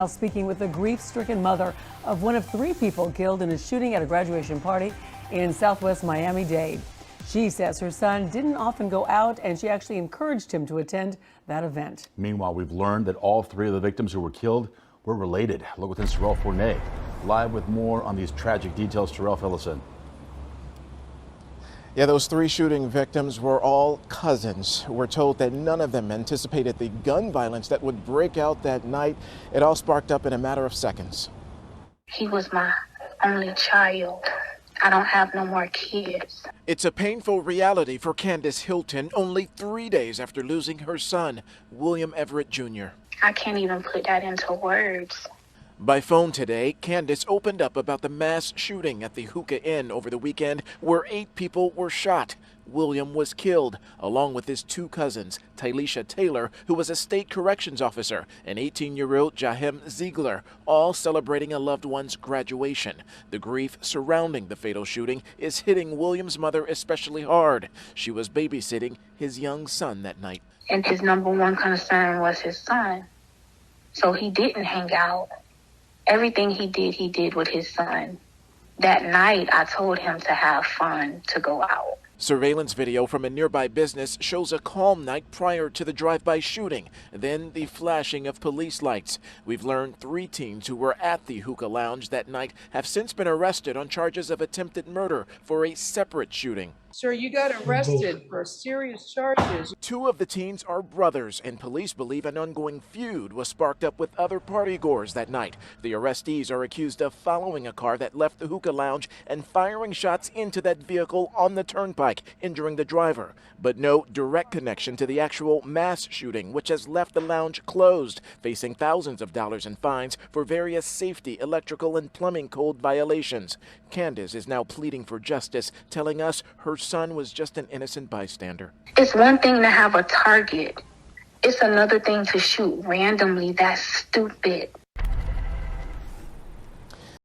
Speaking with the grief-stricken mother of one of 3 people killed in a shooting at a graduation party in southwest Miami-Dade. She says her son didn't often go out, and she actually encouraged him to attend that event. Meanwhile, we've learned that all 3 of the victims who were killed were related. Look within Terrell Fournay, live with more on these tragic details. Terrell, fill us in. Yeah, those 3 shooting victims were all cousins. We're told that none of them anticipated the gun violence that would break out that night. It all sparked up in a matter of seconds. He was my only child. I don't have no more kids. It's a painful reality for Candace Hilton only 3 days after losing her son, William Everett Jr. I can't even put that into words. By phone today, Candace opened up about the mass shooting at the Hookah Inn over the weekend where 8 people were shot. William was killed, along with his 2 cousins, Tylisha Taylor, who was a state corrections officer, and 18-year-old Jahem Ziegler, all celebrating a loved one's graduation. The grief surrounding the fatal shooting is hitting William's mother especially hard. She was babysitting his young son that night. And his number one concern was his son. So he didn't hang out. Everything he did with his son. That night, I told him to have fun, to go out. Surveillance video from a nearby business shows a calm night prior to the drive-by shooting, then the flashing of police lights. We've learned 3 teens who were at the hookah lounge that night have since been arrested on charges of attempted murder for a separate shooting. Sir, you got arrested for serious charges. 2 of the teens are brothers, and police believe an ongoing feud was sparked up with other partygoers that night. The arrestees are accused of following a car that left the hookah lounge and firing shots into that vehicle on the turnpike, injuring the driver. But no direct connection to the actual mass shooting, which has left the lounge closed, facing thousands of dollars in fines for various safety, electrical, and plumbing code violations. Candace is now pleading for justice, telling us her son was just an innocent bystander. It's one thing to have a target. It's another thing to shoot randomly. That's stupid.